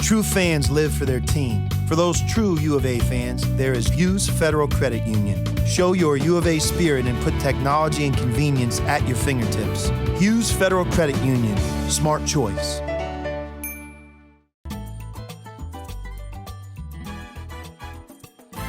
True fans live for their team. For those true U of A fans, there is Hughes Federal Credit Union. Show your U of A spirit and put technology and convenience at your fingertips. Hughes Federal Credit Union. Smart choice.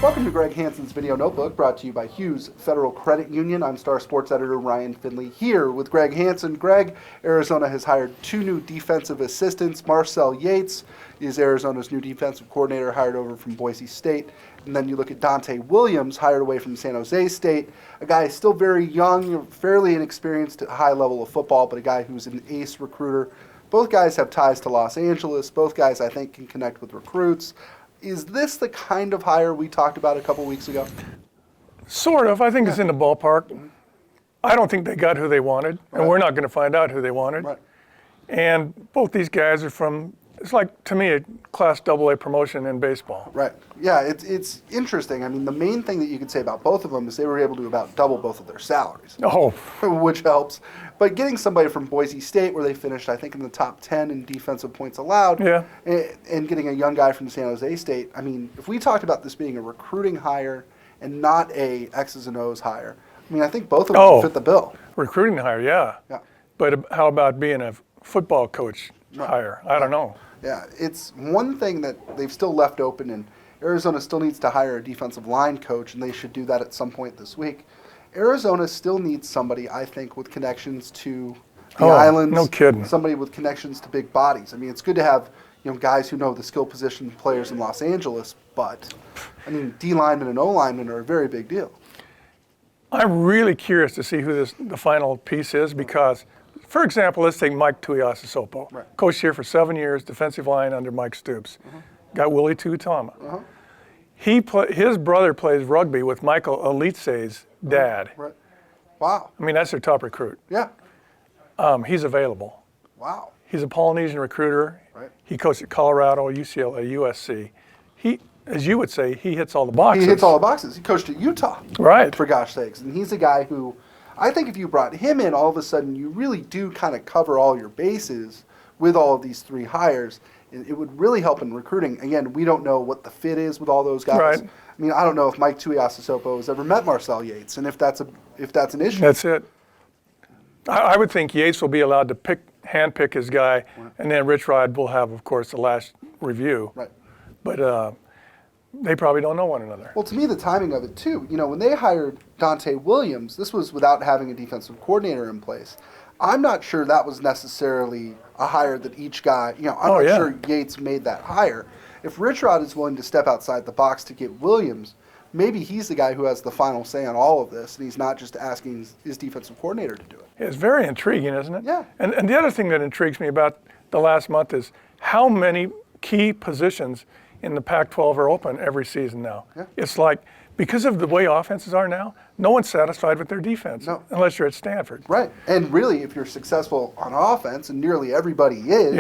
Welcome to Greg Hansen's Video Notebook, brought to you by Hughes Federal Credit Union. I'm Star Sports Editor Ryan Finley here with Greg Hansen. Greg, Arizona has hired 2 new defensive assistants. Marcel Yates is Arizona's new defensive coordinator, hired over from Boise State. And then you look at Dante Williams, hired away from San Jose State, a guy still very young, fairly inexperienced at a high level of football, but a guy who's an ace recruiter. Both guys have ties to Los Angeles. Both guys, I think, can connect with recruits. Is this the kind of hire we talked about a couple weeks ago? Sort of. I think it's in the ballpark. I don't think they got who they wanted, and we're not going to find out who they wanted. Right. And both these guys are from, it's like, to me, a Class AA promotion in baseball. Right. Yeah, it's interesting. I mean, the main thing that you could say about both of them is they were able to about double both of their salaries. Oh. Which helps. But getting somebody from Boise State, where they finished, I think, in the top 10 in defensive points allowed, yeah, and getting a young guy from San Jose State, I mean, if we talked about this being a recruiting hire and not a X's and O's hire, I mean, I think both of them fit the bill. Recruiting hire, yeah. But how about being a football coach hire? I don't know. Yeah, it's one thing that they've still left open, and Arizona still needs to hire a defensive line coach, and they should do that at some point this week. Arizona still needs somebody, I think, with connections to the islands. No kidding. Somebody with connections to big bodies. I mean, it's good to have guys who know the skill position players in Los Angeles, but I mean, D linemen and O linemen are a very big deal. I'm really curious to see who the final piece is because, for example, let's take Mike Tuiasosopo. Right. Coached here for 7 years, defensive line under Mike Stoops. Got Willie Tuitama. His brother plays rugby with Michael Elitse's dad. Right. Wow. I mean, that's their top recruit. Yeah. He's available. Wow. He's a Polynesian recruiter. Right. He coached at Colorado, UCLA, USC. He, as you would say, he hits all the boxes. He hits all the boxes. He coached at Utah. Right. For gosh sakes. And he's a guy who, I think if you brought him in, all of a sudden you really do kind of cover all your bases with all of these 3 hires. It would really help in recruiting. Again, we don't know what the fit is with all those guys. Right. I mean, I don't know if Mike Tuiasosopo has ever met Marcel Yates, and if that's an issue. That's it. I would think Yates will be allowed to handpick his guy, and then RichRod will have, of course, the last review. Right. But they probably don't know one another. Well, to me, the timing of it, too. When they hired Dante Williams, this was without having a defensive coordinator in place. I'm not sure that was necessarily a hire that each guy, I'm not sure Yates made that hire. If RichRod is willing to step outside the box to get Williams, maybe he's the guy who has the final say on all of this, and he's not just asking his defensive coordinator to do it. It's very intriguing, isn't it? Yeah. And the other thing that intrigues me about the last month is how many key positions in the Pac-12 are open every season now. Yeah. It's like, because of the way offenses are now, no one's satisfied with their defense unless you're at Stanford. Right. And really, if you're successful on offense, and nearly everybody is,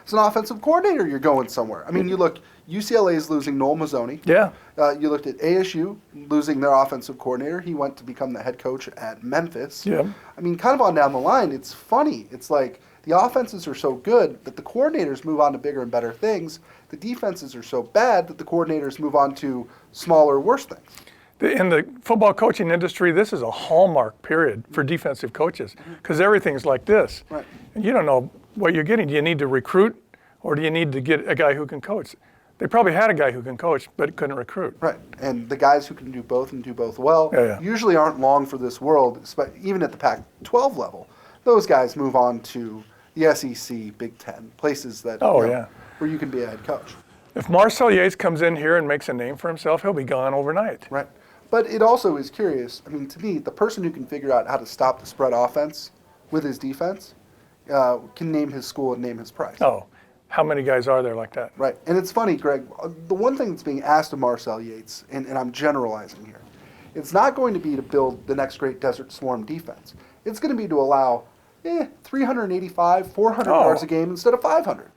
it's an offensive coordinator, you're going somewhere. I mean, you look, UCLA is losing Noel Mazzoni. Yeah. You looked at ASU losing their offensive coordinator. He went to become the head coach at Memphis. Yeah. I mean, kind of on down the line, it's funny. It's like the offenses are so good that the coordinators move on to bigger and better things. The defenses are so bad that the coordinators move on to smaller, worse things. In the football coaching industry, this is a hallmark period for defensive coaches because everything's like this. Right. And you don't know what you're getting. Do you need to recruit or do you need to get a guy who can coach? They probably had a guy who can coach but couldn't recruit. Right. And the guys who can do both and do both well usually aren't long for this world, even at the Pac-12 level. Those guys move on to the SEC, Big Ten, places that where you can be a head coach. If Marcel Yates comes in here and makes a name for himself, he'll be gone overnight. Right. But it also is curious. I mean, to me, the person who can figure out how to stop the spread offense with his defense can name his school and name his price. Oh, how many guys are there like that? Right. And it's funny, Greg, the one thing that's being asked of Marcel Yates, and I'm generalizing here, it's not going to be to build the next great Desert Swarm defense. It's going to be to allow 385, 400 yards a game instead of 500.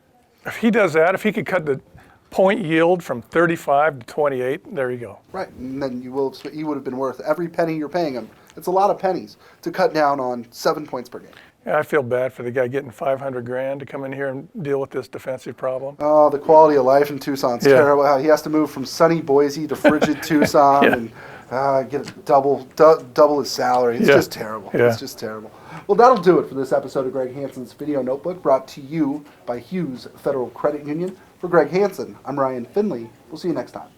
If he does that, if he could cut the point yield from 35 to 28, there you go. Right, and then he would have been worth every penny you're paying him. It's a lot of pennies to cut down on 7 points per game. I feel bad for the guy getting $500,000 to come in here and deal with this defensive problem. Oh, the quality of life in Tucson's Yeah. terrible. He has to move from sunny Boise to frigid Tucson Yeah. and get double his salary. It's Yeah. just terrible. Yeah. It's just terrible. Well, that'll do it for this episode of Greg Hansen's Video Notebook, brought to you by Hughes Federal Credit Union. For Greg Hansen, I'm Ryan Finley. We'll see you next time.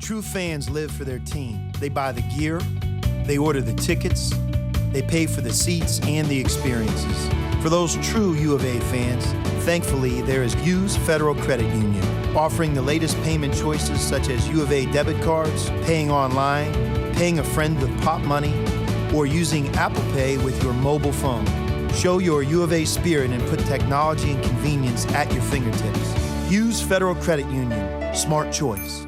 True fans live for their team. They buy the gear, they order the tickets, they pay for the seats and the experiences. For those true U of A fans, thankfully there is Hughes Federal Credit Union, offering the latest payment choices such as U of A debit cards, paying online, paying a friend with Pop Money, or using Apple Pay with your mobile phone. Show your U of A spirit and put technology and convenience at your fingertips. Hughes Federal Credit Union. Smart choice.